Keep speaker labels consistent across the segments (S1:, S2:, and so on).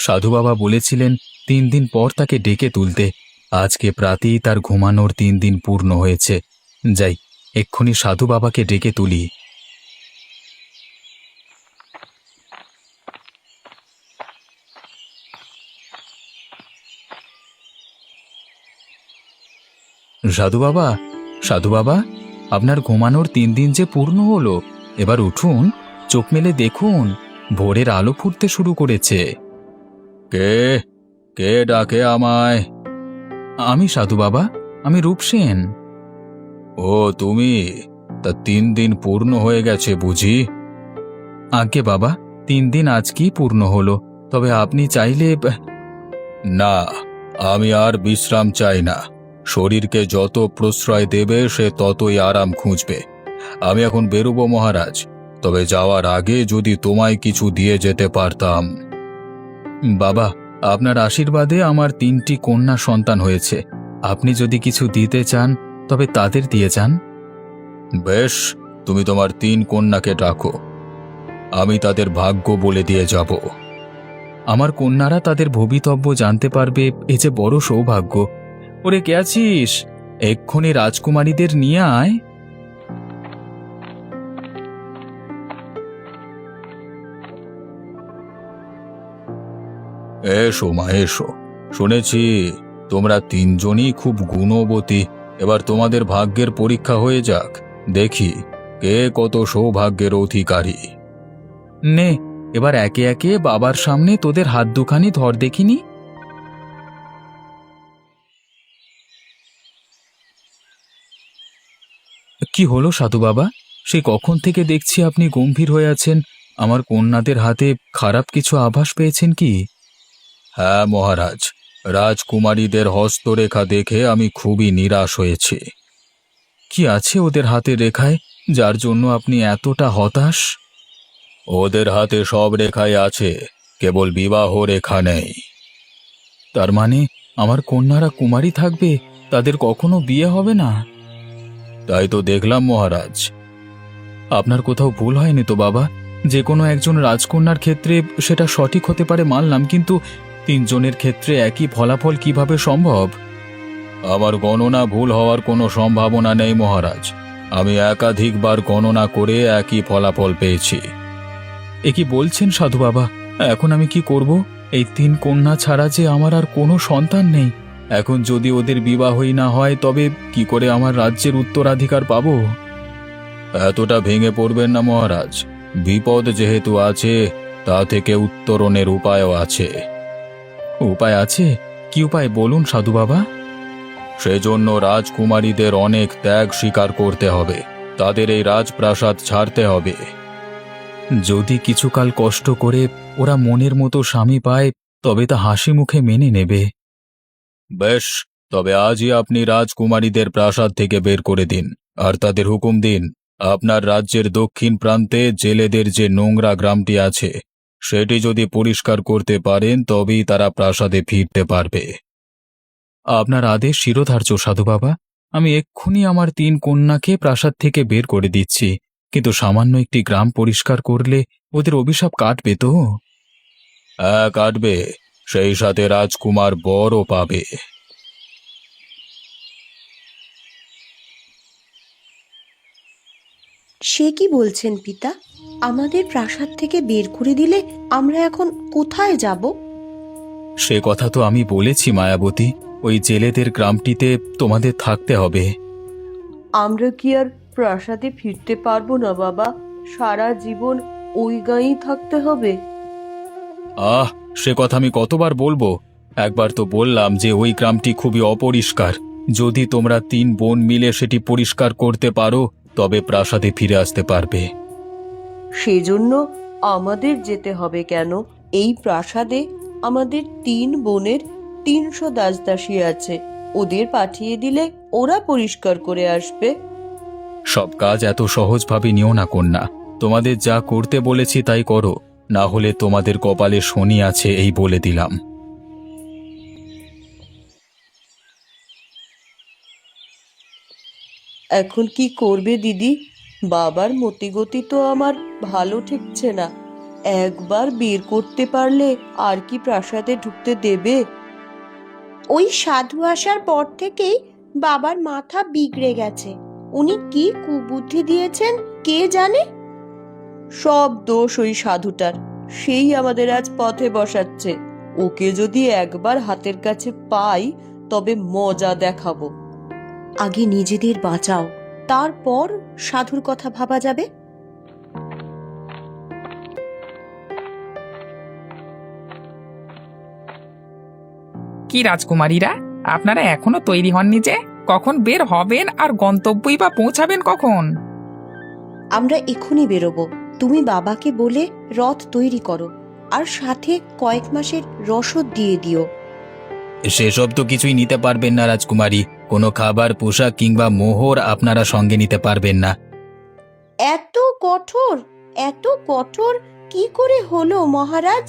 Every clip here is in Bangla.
S1: সাধু বাবা বলেছিলেন 3 দিন পর তাকে ডেকে তুলতে। আজকে প্রাতেই তার ঘুমানোর 3 দিন পূর্ণ হয়েছে। যাই, এক্ষুনি সাধু বাবাকে ডেকে তুলি। সাধু বাবা, সাধু বাবা, আপনার ঘুমানোর 3 দিন যে পূর্ণ হলো। এবার উঠুন, চোখ মেলে দেখুন, ভোরের আলো ফুটতে শুরু করেছে। কে কে ডাকে আমায়? আমি সাধু বাবা, আমি রূপসেন। ও তুমি? তা 3 দিন পূর্ণ হয়ে গেছে বুঝি? আজ্ঞে বাবা, 3 দিন আজকেই পূর্ণ হলো। তবে আপনি চাইলে না, আমি আর বিশ্রাম চাই না। শরীরকে যত প্রশ্রয় দেবে সে ততই আরাম খুঁজবে। আমি এখন বেরোবো মহারাজ, তবে যাওয়ার আগে যদি তোমায় কিছু দিয়ে যেতে পারতাম। বাবা, আপনার আশীর্বাদে আমার 3টি কন্যা সন্তান হয়েছে। আপনি যদি কিছু দিতে চান তবে তাদের দিয়ে যান। বেশ, তুমি তোমার 3 কন্যাকে ডাকো, আমি তাদের ভাগ্য বলে দিয়ে যাব। আমার কন্যারা তাদের ভবিতব্য জানতে পারবে, এ যে বড় সৌভাগ্য। ওরে, কে আছিস? এক্ষুনি রাজকুমারীদের নিয়ে আয়। এসো মা, এসো। শুনেছি তোমরা 3জনই খুব গুণবতী। এবার তোমাদের ভাগ্যের পরীক্ষা হয়ে যাক, দেখি কে কত সৌভাগ্যের অধিকারী। নে, এবার একে একে বাবার সামনে তোদের হাত দুখানি ধর দেখিনি। কি হলো সাধু বাবা? সেই কখন থেকে দেখছি আপনি গম্ভীর হয়ে আছেন। আমার কন্যাদের হাতে খারাপ কিছু আভাস পেয়েছেন কি? হ্যাঁ মহারাজ, রাজকুমারীদের হস্তরেখা দেখে আমি খুবই নিরাশ হয়েছি। কি আছে ওদের হাতের রেখায় যার জন্য আপনি এতটা হতাশ? ওদের হাতে সব রেখাই আছে, কেবল বিবাহ রেখা নেই। তার মানে আমার কন্যারা কুমারী থাকবে, তাদের কখনো বিয়ে হবে না? তাই তো দেখলাম মহারাজ। আপনার কোথাও ভুল হয়নি তো বাবা? যে কোনো একজন রাজকন্যার ক্ষেত্রে সেটা সঠিক হতে পারে মানলাম, কিন্তু 3জনের ক্ষেত্রে একই ফলাফল কিভাবে সম্ভব? আমার গণনা ভুল হওয়ার কোনো সম্ভাবনা নেই মহারাজ। আমি একাধিকবার গণনা করে একই ফলাফল পেয়েছি। এ কি বলছেন সাধু বাবা? এখন আমি কি করব? এই 3 কন্যা ছাড়া যে আমার আর কোনো সন্তান নেই। এখন যদি ওদের বিবাহই না হয় তবে কি করে আমার রাজ্যের উত্তরাধিকার পাবো? এতটা ভেঙে পড়বেন না মহারাজ। বিপদ যেহেতু আছে, তা থেকে উত্তরণের উপায়ও আছে। উপায় আছে? কি উপায় বলুন সাধু বাবা। সেজন্য রাজকুমারীদের অনেক ত্যাগ স্বীকার করতে হবে, তাদের এই রাজপ্রাসাদ ছাড়তে হবে। যদি কিছুকাল কষ্ট করে ওরা মনের মতো স্বামী পায় তবে তা হাসি মুখে মেনে নেবে। বেশ, তবে আজই আপনি রাজকুমারীদের প্রাসাদ থেকে বের করে দিন, আর তাদের হুকুম দিন আপনার রাজ্যের দক্ষিণ প্রান্তে জেলেদের যে নোংরা গ্রামটি আছে সেটি যদি পরিষ্কার করতে পারেন তবেই তারা প্রাসাদে ফিরতে পারবে। আপনার আদেশ শিরোধার্য সাধু বাবা। আমি এক্ষুনি আমার 3 কন্যাকে প্রাসাদ থেকে বের করে দিচ্ছি, কিন্তু সামান্য একটি গ্রাম পরিষ্কার করলে ওদের অভিশাপ কাটবে তো? হ্যাঁ, কাটবে। সেই সাথে রাজকুমার বরও পাবে।
S2: সে কি বলছেন পিতা? আমাদের প্রাসাদ থেকে বের করে দিলে আমরা এখন কোথায় যাব?
S1: সে কথা তো আমি বলেছি মায়াবতী, ওই জেলেদের গ্রামটিতে তোমাদের থাকতে হবে।
S2: আমরা কি আর প্রাসাদে ফিরতে পারবো না বাবা? সারা জীবন ওই গাঁয়েই থাকতে হবে।
S1: আহ, সে কথা আমি কতবার বলবো? একবার তো বললাম যে ওই গ্রামটি খুবই অপরিষ্কার। যদি তোমরা 3 বোন মিলে সেটি পরিষ্কার করতে পারো তবে প্রাসাদে ফিরে আসতে পারবে।
S2: সেজন্য আমাদের যেতে হবে কেন? এই প্রাসাদে আমাদের 3 বোনের 300 দাসদাসী আছে, ওদের পাঠিয়ে দিলে ওরা পরিষ্কার করে আসবে।
S1: সব কাজ এত সহজভাবে নিও না কন্যা। তোমাদের যা করতে বলেছি তাই করো, না হলে তোমাদের কপালে শনি আছে এই বলে দিলাম।
S2: এখন কি করবে দিদি? বাবার মতিগতি তো আমার ভালো ঠেকছে না। একবার বের করতে পারলে আর কি প্রাসাদে ঢুকতে দেবে?
S3: ওই সাধু আসার পর থেকেই বাবার মাথা বিগড়ে গেছে। উনি কি কুবুদ্ধি দিয়েছেন কে জানে।
S2: সব দোষ ওই সাধুটার, সেই আমাদের আজ পথে বসাচ্ছে। ওকে যদি একবার হাতের কাছে পাই তবে মজা দেখাবো।
S3: আগে নিজেদের বাঁচাও, তারপর সাধুর কথা ভাবা যাবে।
S4: কি রাজকুমারীরা, আপনারা এখনো তৈরি হননি যে? কখন বের হবেন আর গন্তব্যই বা পৌঁছাবেন কখন?
S3: আমরা এখনই বেরোবো। তুমি বাবাকে বলে রথ তৈরি করো, আর সাথে কয়েক মাসের রসদ দিয়ে দিও।
S1: সেসব তো কিছুই নিতে পারবেন না রাজকুমারী। কোনো খাবার, পোশাক কিংবা মোহর আপনারা সঙ্গে নিতে পারবেন না।
S3: এত কঠোর, এত কঠোর কি করে হলো মহারাজ?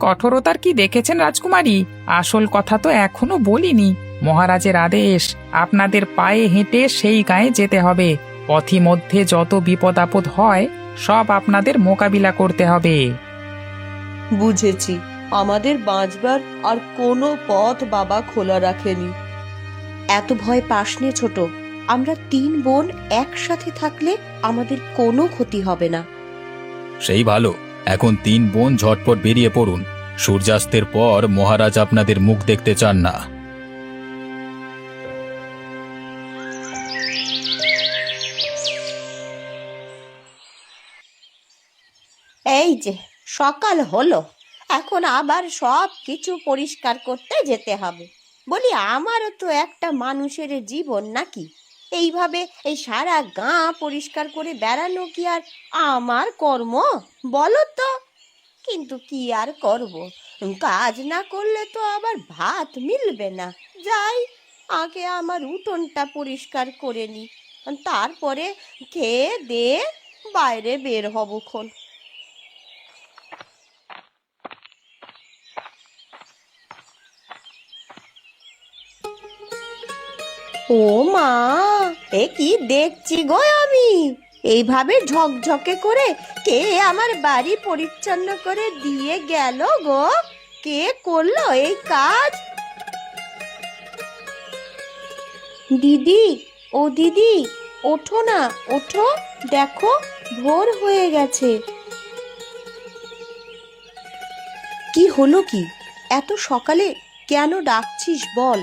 S4: কঠোরতার কি দেখেছেন রাজকুমারী? আসল কথা তো এখনো বলিনি। মহারাজের আদেশ, আপনাদের পায়ে হেঁটে সেই গায়ে যেতে হবে। পথি মধ্যে যত বিপদ আপদ হয় সব আপনাদের মোকাবিলা করতে হবে।
S2: বুঝেছি, আমাদের বাঁচবার আর কোনো পথ বাবা খোলা রাখেনি।
S3: এত ভয় পাস নে ছোট, আমরা 3 বোন একসাথে থাকলে আমাদের কোনো ক্ষতি হবে না।
S1: সেই ভালো। এখন 3 বোন ঝটপট বেরিয়ে পড়ুন। সূর্যাস্তের পর মহারাজ আপনাদের মুখ দেখতে চান না।
S3: এই যে সকাল হলো, এখন আবার সব কিছু পরিষ্কার করতে যেতে হবে। বলি, আমারও তো একটা মানুষের জীবন নাকি? এইভাবে এই সারা গাঁ পরিষ্কার করে বেড়ানো কি আর আমার কর্ম বলো তো? কিন্তু কি আর করব, কাজ না করলে তো আবার ভাত মিলবে না। যাই, আগে আমার উঠোনটা পরিষ্কার করে নি, তারপরে খেয়ে দে বাইরে বের হবক্ষণ। ও মা, এ কি দেখছি গো আমি! এইভাবে ঝকঝকে করে কে আমার বাড়ি পরিচ্ছন্ন করে দিয়ে গেল গো? কে করলো এই কাজ? দিদি, ও দিদি, ওঠো না, ওঠো, দেখো ভোর হয়ে গেছে। কি হলো কি? এত সকালে কেন ডাকছিস বল?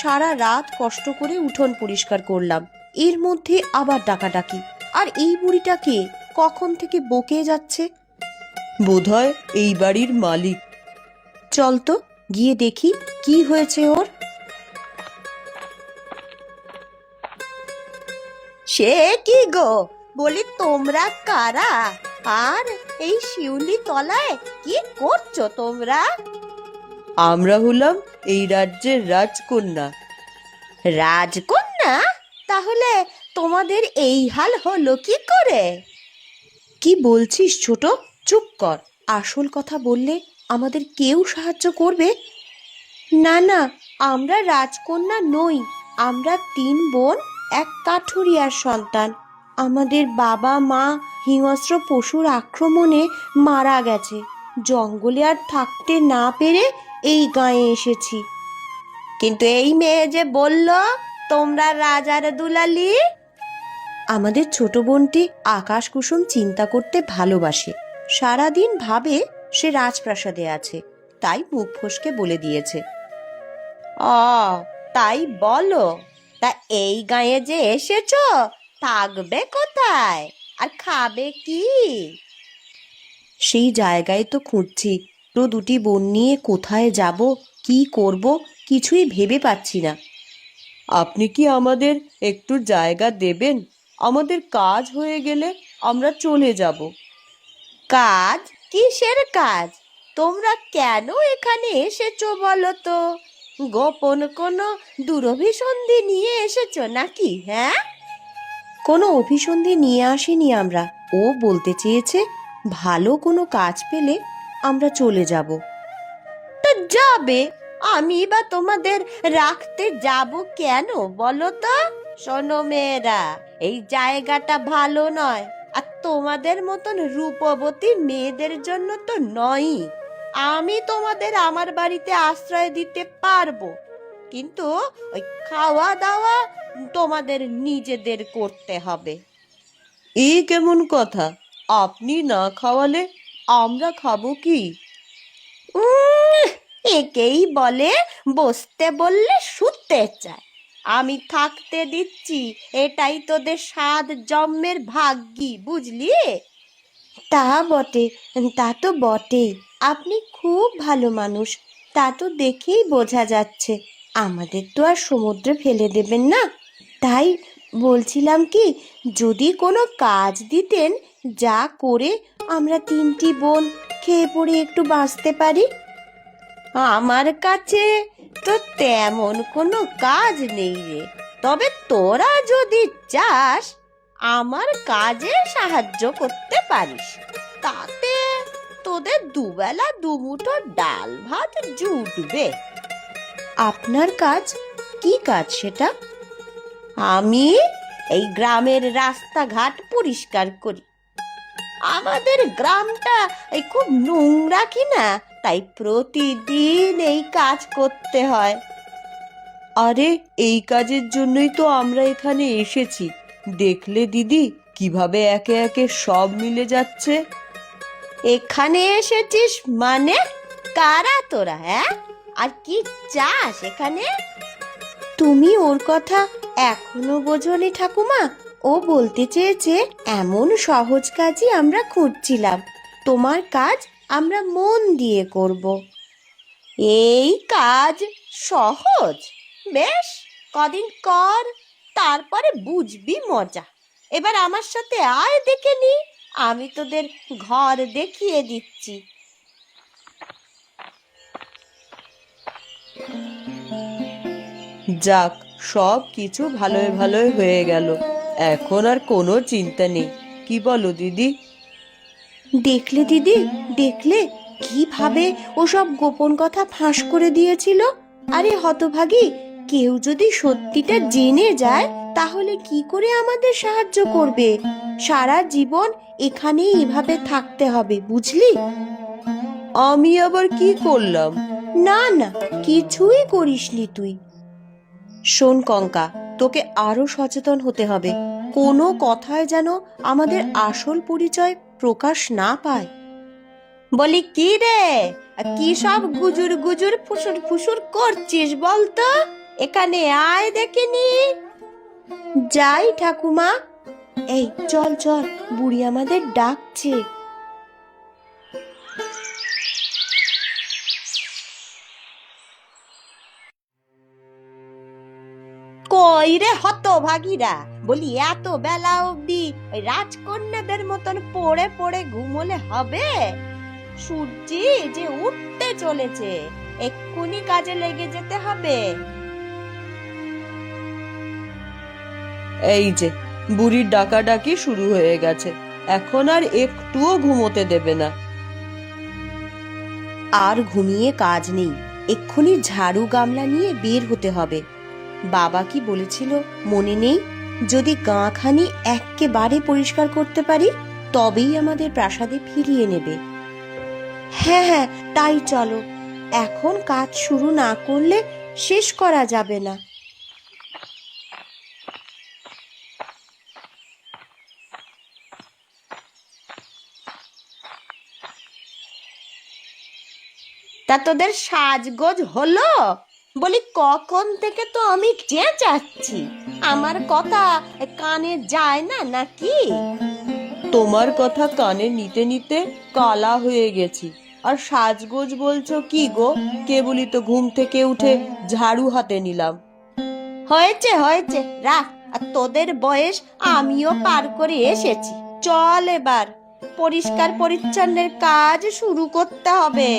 S3: সারা রাত কষ্ট করে উঠোন পরিষ্কার করলাম, এর মধ্যে আবার ডাকাডাকি। আর এই বুড়িটা কে? কখন থেকে বকে যাচ্ছে।
S2: বোধহয় এই বাড়ির মালিক।
S3: চল তো গিয়ে দেখি কি হয়েছে ওর। সে কি গো, বলি তোমরা কারা? আর এই শিউলি তলায় কি করছো তোমরা?
S2: আমরা হলাম এই রাজ্যের রাজকন্যা।
S3: রাজকন্যা? তাহলে তোমাদের এই হাল হলো কি করে? কি বলছিস ছোট? চুপ কর, আসল কথা বললে আমাদের কেউ সাহায্য করবে না। না, আমরা রাজকন্যা নই, আমরা 3 বোন এক কাঠুরিয়ার সন্তান। আমাদের বাবা মা হিংস্র পশুর আক্রমণে মারা গেছে। জঙ্গলে আর থাকতে না পেরে এই গাঁয়ে এসেছি। কিন্তু এই মেয়ে যে বলল তোমরা রাজার দুলালি। আমাদের ছোট বোনটি আকাশ কুসুম চিন্তা করতে ভালোবাসে। সারাদিন ভাবে সে রাজপ্রাসাদে আছে, তাই মুখ ফসকে বলে দিয়েছে। ও তাই বলো? তা এই গাঁয়ে যে এসেছো, থাকবে কোথায় আর খাবে কি? সেই জায়গায় তো খুঁজছি। তো 2টি বোন নিয়ে কোথায় যাব, কি করব, কিছুই ভেবে পাচ্ছি না।
S2: আপনি কি আমাদের একটু জায়গা দেবেন? আমাদের কাজ হয়ে গেলে আমরা চলে যাব।
S3: কাজ? কিসের কাজ? তোমরা কেন এখানে এসেছো বলো তো? গোপন কোনো দুরভিসন্ধি নিয়ে এসেছো নাকি? হ্যাঁ, কোনো অভিসন্ধি নিয়ে আসিনি আমরা। ও বলতে চেয়েছে ভালো কোনো কাজ পেলে আমরা চলে যাব। তা যাবে, আমি বা তোমাদের রাখতে যাব কেন বলো তো? শোনো মেয়েরা, এই জায়গাটা ভালো নয়, আর তোমাদের মতন রূপবতী মেয়েদের জন্য তো নয়। আমি তোমাদের আমার বাড়িতে আশ্রয় দিতে পারবো, কিন্তু ওই খাওয়া দাওয়া তোমাদের নিজেদের করতে হবে।
S2: এই কেমন কথা? আপনি না খাওয়ালে আমরা খাবো কি?
S3: উম, একেই বলে বসতে বললে শুতে চায়। আমি থাকতে দিচ্ছি, এটাই তোদের 7 জন্মের ভাগ্যি, বুঝলি? তা বটে, তা তো বটেই। আপনি খুব ভালো মানুষ, তা তো দেখেই বোঝা যাচ্ছে। আমাদের তো আর সমুদ্রে ফেলে দেবেন না। তাই বলছিলাম কি, যদি কোনো কাজ দিতেন, যা করে আমরা 3টি বোন খেয়ে পড়ে একটু বাঁচতে পারি। আমার কাছে তো তেমন কোনো কাজ নেই রে, তবে তোরা যদি চাস আমার কাজে সাহায্য করতে পারিস, তাতে তোদের দুবেলা দুমুঠো ডাল ভাত জুটবে। আপনার কাজ কি কাজ সেটা? আমি এই গ্রামের রাস্তাঘাট পরিষ্কার করি। আমাদের গ্রামটা এই খুব নোংরা কিনা, তাই প্রতিদিন এই কাজ করতে হয়।
S2: আরে এই কাজের জন্যই তো আমরা এখানে এসেছি। দেখলে দিদি, কিভাবে একে একে সব মিলে যাচ্ছে।
S3: এখানে এসেছিস মানে? কারা তোরা, হ্যাঁ? আর কি চাস এখানে? তুমি ওর কথা এখনো বোঝোনি ঠাকুমা। ও বলতে চেয়েছে এমন সহজ কাজই আমরা খুঁজছিলাম, তোমার কাজ আমরা মন দিয়ে করব। এই কাজ সহজ? বেশ, কদিন কর, তারপরে বুঝবি মজা। এবার আমার সাথে আয়, দেখে নি, আমি তোদের ঘর দেখিয়ে দিচ্ছি।
S2: যাক, সব কিছু ভালোই ভালোই হয়ে গেল। এখন আর কোনো চিন্তা নেই। কি বলো দিদি?
S3: দেখলে দিদি, দেখলে কিভাবে ওসব গোপন কথা ফাঁস করে দিয়েছিল? আরে হতভাগী, কেউ যদি সত্যিটা জেনে যায় তাহলে কি করে আমাদের সাহায্য করবে? সারা জীবন এখানেই এভাবে থাকতে হবে, বুঝলি?
S2: আমি আবার কি করলাম?
S3: না না, কিছুই করিসনি তুই। শোন কঙ্কা, তোকে আরো সচেতন হতে হবে। কোনো কথায় যেন আমাদের আসল পরিচয় প্রকাশ না পায়। বলি কি রে, কি সব গুজুর গুজুর ফুসুর ফুসুর করছিস বলতো? এখানে আয়, দেখিনি। যাই ঠাকুমা। এই চল চল, বুড়ি আমাদের ডাকছে। কই রে হতভাগীরা, বলি এত বেলা অবধি ওই রাজকন্যাদের মতন পড়ে পড়ে ঘুমোলে হবে? সূর্যি যে উঠতে চলেছে, এক্ষুনি কাজে লেগে যেতে হবে।
S2: এই যে বুড়ির ডাকাডাকি শুরু হয়ে গেছে, এখন আর একটুও ঘুমোতে দেবে না।
S3: আর ঘুমিয়ে কাজ নেই, এক্ষুনি ঝাড়ু গামলা নিয়ে বের হতে হবে। বাবা কি বলেছিল মনে নেই? যদি গাঁখানি এক্কেবারে পরিষ্কার করতে পারি তবেই আমাদের প্রাসাদে ফিরিয়ে নেবে। হ্যাঁ হ্যাঁ, তাই চলো। এখন কাজ শুরু না করলে শেষ করা যাবে না। তা তোদের সাজগোজ হলো? বলি কখন থেকে তো আমি চেঁচাচ্ছি, আমার কথা কানে যায় না নাকি?
S2: তোমার কথা কানে নিতে নিতে কালা হয়ে গেছি, আর সাজগোজ বলছো কি গো? কেবলই তো ঘুম থেকে উঠে ঝাড়ু হাতে নিলাম।
S3: হয়েছে হয়েছে, রাখ। আর তোদের বয়স আমিও পার করে এসেছি। চল এবার পরিষ্কার পরিচ্ছন্নের কাজ শুরু করতে হবে।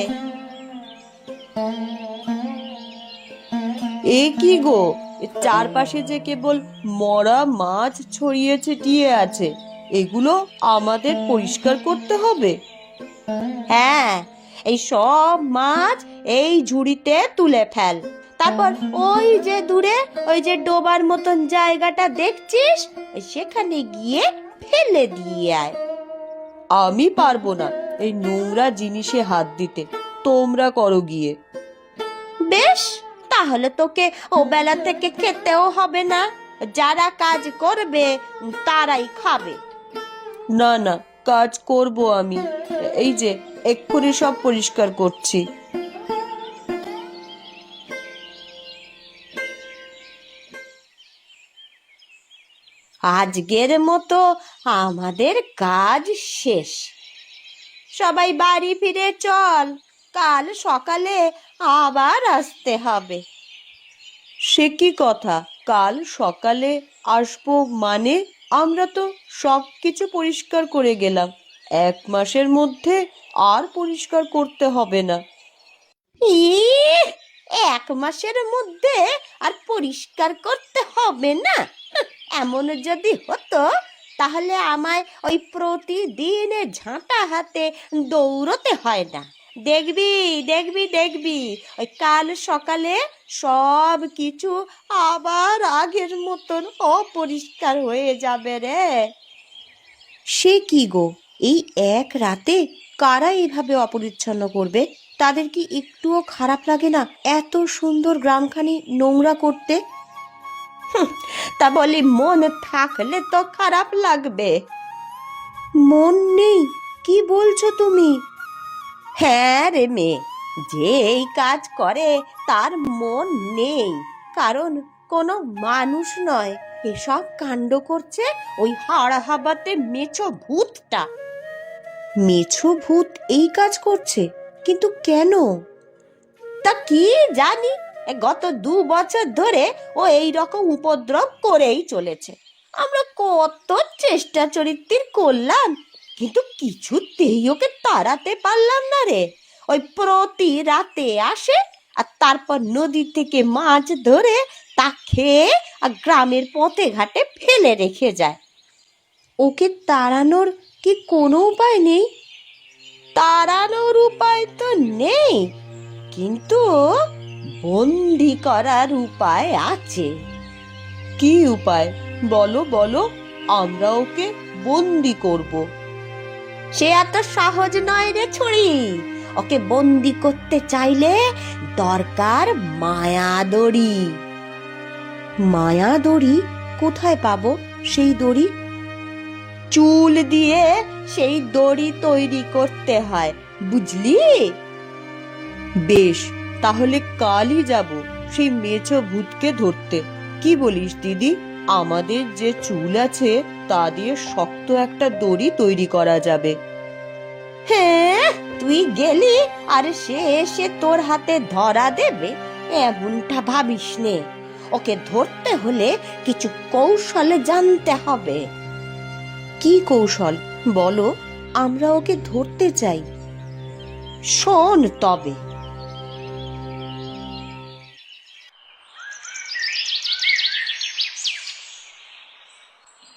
S2: এ কি গো, এর চারপাশে যে কেবল মরা মাছ ছড়িয়ে ছিটিয়ে আছে, এগুলো আমাদের পরিষ্কার করতে হবে?
S3: হ্যাঁ, এই সব মাছ এই ঝুড়িতে তুলে ফেল। তারপর ওই যে দূরে ওই যে ডোবার মতন জায়গাটা দেখছিস, সেখানে গিয়ে ফেলে দিয়ে আয়।
S2: আমি পারবো না এই নোংরা জিনিসে হাত দিতে, তোমরা করো গিয়ে।
S3: বেশ, তাহলে তোকে ও বেলা থেকে খেতেও হবে না, যারা কাজ করবে তারাই খাবে।
S2: না না, কাজ করব আমি। এই যে এক্ষুনি সব পরিষ্কার করছি।
S3: আজকের মতো আমাদের কাজ শেষ। সবাই বাড়ি ফিরে চল, কাল সকালে আবার আসতে হবে।
S2: সে কি কথা, কাল সকালে আসবো মানে? আমরা তো সব কিছু পরিষ্কার করে গেলাম, 1 মাসের মধ্যে আর পরিষ্কার করতে হবে না।
S3: 1 মাসের মধ্যে আর পরিষ্কার করতে হবে না? এমন যদি হতো তাহলে আমায় ওই প্রতিদিন ঝাঁটা হাতে দৌড়তে হয় না। দেখবি দেখবি দেখবি, ওই কাল সকালে সব কিছু আবার আগের মতন অপরিষ্কার হয়ে যাবে রে।
S2: সে কি গো, এই এক রাতে কারা এইভাবে অপরিচ্ছন্ন করবে? তাদের কি একটুও খারাপ লাগে না এত সুন্দর গ্রামখানি নোংরা করতে?
S3: তা বলি মন থাকলে তো খারাপ লাগবে।
S2: মন নেই? কি বলছো তুমি?
S3: হ্যাঁ রে মেয়ে, যে এই কাজ করে তার মন নেই, কারণ কোনো মানুষ নয়, এসব কাণ্ড করছে ওই হাড় হাবাতে মেছো ভূতটা।
S2: মেছো ভূত এই কাজ করছে? কিন্তু কেন?
S3: তা কি জানি, গত 2 বছর ধরে ও এই রকম উপদ্রব করেই চলেছে। আমরা কত চেষ্টা চরিত্র করলাম, কিন্তু কিছুতেই ওকে তাড়াতে পারলাম না রে। ওই প্রতি রাতে আসে, আর তারপর নদী থেকে মাছ ধরে তা খেয়ে আর গ্রামের পথে ঘাটে ফেলে রেখে যায়।
S2: ওকে তাড়ানোর কি কোনো উপায় নেই?
S3: তাড়ানোর উপায় তো নেই, কিন্তু বন্দি করার উপায় আছে।
S2: কি উপায় বলো বলো, আমরা ওকে বন্দি করব।
S3: সে এত সহজ নয় রে ছুরি। ওকে বন্দি করতে চাইলে দরকার মায়া দড়ি।
S2: মায়া দড়ি? কোথায় পাবো সেই দড়ি?
S3: চুল দিয়ে সেই দড়ি তৈরি করতে হয়, বুঝলি?
S2: বেশ, তাহলে কালই যাব সেই মেছো ভূতকে ধরতে। কি বলিস দিদি? আমাদের যে চুল আছে তা দিয়ে শক্ত একটা দড়ি তৈরি করা যাবে।
S3: হ্যাঁ, তুই গেলি আর সে এসে তোর হাতে ধরা দেবে এমনটা ভাবিস নে। ওকে ধরতে হলে কিছু কৌশল জানতে হবে।
S2: কি কৌশল বলো, আমরা ওকে ধরতে চাই।
S3: শোন তবে।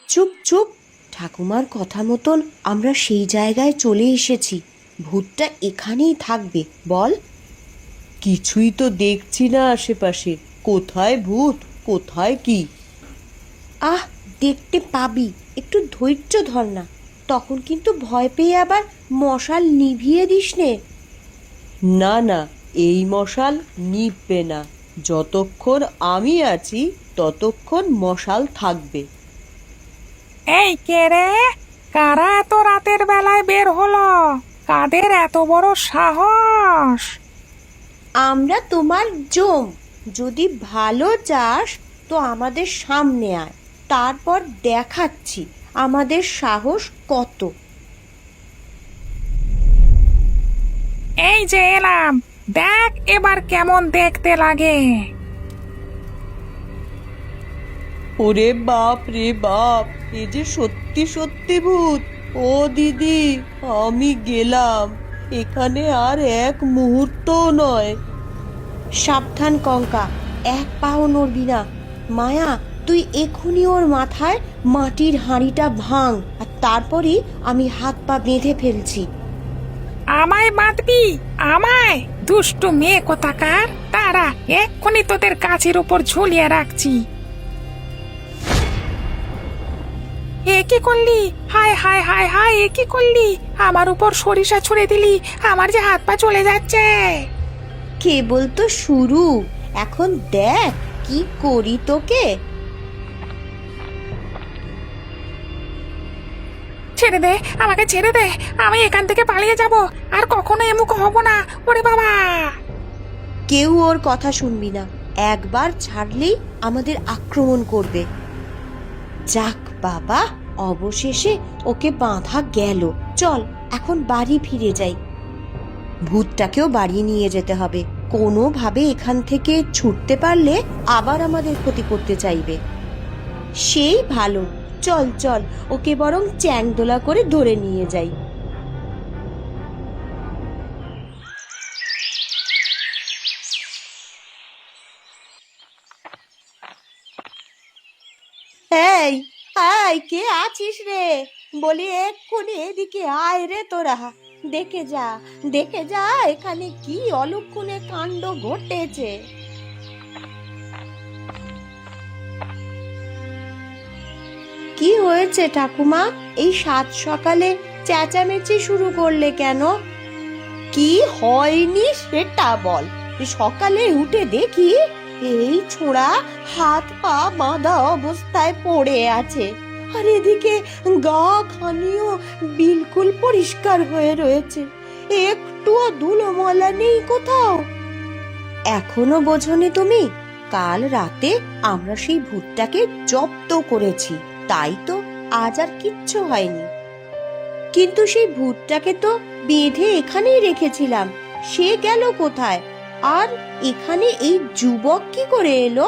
S2: চুপ চুপ, ঠাকুমার কথা মতন আমরা সেই জায়গায় চলে এসেছি। ভূতটা এখানেই থাকবে, বল। কিছুই তো দেখছি না আশেপাশে, কোথায় ভূত কোথায় কি?
S3: আহ, দেখতে পাবি, একটু ধৈর্য ধর না। তখন কিন্তু ভয় পেয়ে আবার মশাল নিভিয়ে দিস নে।
S2: না না, এই মশাল নিভবে না। যতক্ষণ আমি আছি ততক্ষণ মশাল থাকবে।
S4: এই কে রে? কারা এত রাতের বেলায় বের হলো? কাদের এত বড় সাহস?
S3: আমরা তোমার জম, যদি ভালো চাস তো আমাদের সামনে আয়, তারপর দেখাচ্ছি আমাদের সাহস কত।
S4: এই যে এলাম, দেখ এবার কেমন দেখতে লাগে।
S2: ওরে বাপ রে বাপ, এ যে সত্যি সত্যি ভূত। ও দিদি, আমি গেলাম, এখানে আর এক মুহূর্তও নয়।
S3: সাবধান কঙ্কা, এক পাও নড়বি না। মায়া, তুই এখুনি ওর মাথায় মাটির হাঁড়িটা ভাঙ, আর তারপরই আমি হাত পা বেঁধে ফেলছি।
S4: আমায় বাঁধবি? আমায়? দুষ্টু মেয়ে কোথাকার! তারা এক্ষুনি তোদের গাছের উপর ঝুলিয়ে রাখছি। এ কি করলি? হায় হায় হায় হায়, এ কি করলি? আমার উপর সরিষা ছুঁড়ে দিলি, আমার যে হাত পা চলে যাচ্ছে।
S3: কেবল তো শুরু, এখন দেখ কি করি তোকে।
S4: ছেড়ে দে, আমাকে ছেড়ে দে, আমি এখান থেকে পালিয়ে যাব, আর কখনো এমুখ হব না। ওরে বাবা!
S3: কেউ ওর কথা শুনবি না, একবার ছাড়লেই আমাদের আক্রমণ করবে। যাক বাবা, অবশেষে ওকে বাঁধা গেল। চল এখন বাড়ি ফিরে যাই। ভূতটাকেও বাড়ি নিয়ে যেতে হবে, কোনোভাবে এখান থেকে ছুটতে পারলে আবার আমাদের ক্ষতি করতে চাইবে। সেই ভালো, চল চল ওকে বরং চ্যাংদোলা করে ধরে নিয়ে যাই। এই আয়, কে আছিস রে? বলি এক্ষুনি এদিকে আয় রে তোরা। দেখে যা, দেখে যা এখানে কি অলক্ষণে কাণ্ড ঘটেছে। কি হয়েছে ঠাকুমা? এই সাত সকালে চেঁচামেচি শুরু করলে কেন? কি হয়নি সেটা বল। সকালে উঠে দেখি এই ছোড়া হাত পা বাঁধা অবস্থায় পড়ে আছে, আর এদিকে গা খানিও বিলকুল পরিষ্কার হয়ে রয়েছে, একটুও ধুলোময়লা নেই কোথাও। এখনো বোঝনি তুমি? কাল রাতে আমরা সেই ভূতটাকে জব্দ করেছি, তাই তো আজ আর কিচ্ছু হয়নি। কিন্তু সেই ভূতটাকে তো বেঁধে এখানেই রেখেছিলাম, সে গেল কোথায়? আর এখানে এই যুবক কি করে এলো?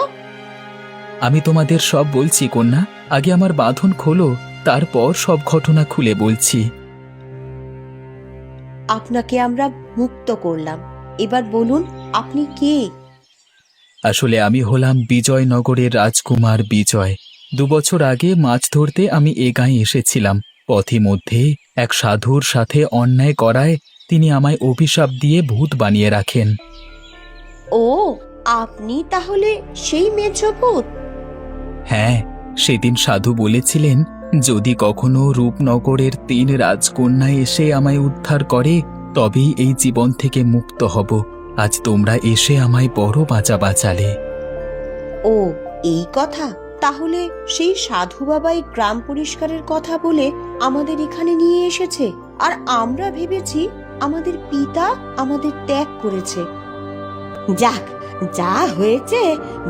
S1: আমি তোমাদের সব বলছি কন্যা, আগে আমার বাঁধন খোলো, তারপর সব ঘটনা খুলে বলছি।
S3: আপনাকে আমরা মুক্ত করলাম, এবার বলুন আপনি কে?
S1: আসলে আমি হলাম বিজয়নগরের রাজকুমার বিজয়। 2 বছর আগে মাছ ধরতে আমি এ গাঁয়ে এসেছিলাম। পথে মধ্যে এক সাধুর সাথে অন্যায় করায় তিনি আমায় অভিশাপ দিয়ে ভূত বানিয়ে রাখেন।
S3: ও, আপনি তাহলে সেই মেছভূত?
S1: হ্যাঁ, সেদিন সাধু বলেছিলেন যদি কখনো রূপনগরের 3 রাজকন্যা এসে আমায় উদ্ধার করে তবেই এই জীবন থেকে মুক্ত হব। আজ তোমরা এসে আমায় বড় বাঁচালে।
S3: ও, এই কথা। তাহলে সেই সাধু বাবাই গ্রাম পরিষ্কারের কথা বলে আমাদের এখানে নিয়ে এসেছে, আর আমরা ভেবেছি আমাদের পিতা আমাদের ত্যাগ করেছে। যাক, যা হয়েছে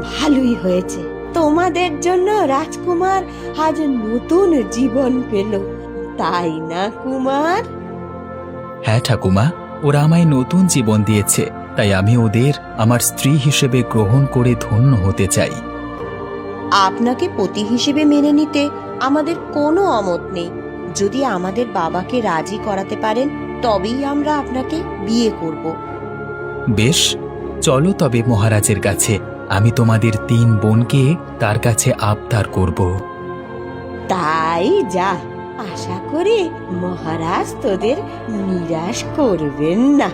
S3: ভালোই হয়েছে। তোমাদের জন্য রাজকুমার আজ নতুন জীবন পেল, তাই না কুমার?
S1: হ্যাঁ ঠাকুমা, ওরা আমায় নতুন জীবন দিয়েছে, তাই আমি ওদের আমার স্ত্রী হিসেবে গ্রহণ করে ধন্য হতে চাই।
S3: আপনাকে পতি হিসেবে মেনে নিতে আমাদের কোনো অমত নেই। যদি আমাদের বাবাকে রাজি করাতে পারেন তবেই আমরা আপনাকে বিয়ে করব।
S1: বেশ, চলো তবে মহারাজের কাছে। আমি তোমাদের 3 বোনকে তার কাছে আবদার করব।
S3: তাই যা, আশা করি মহারাজ তোদের নিরাশ করবেন না।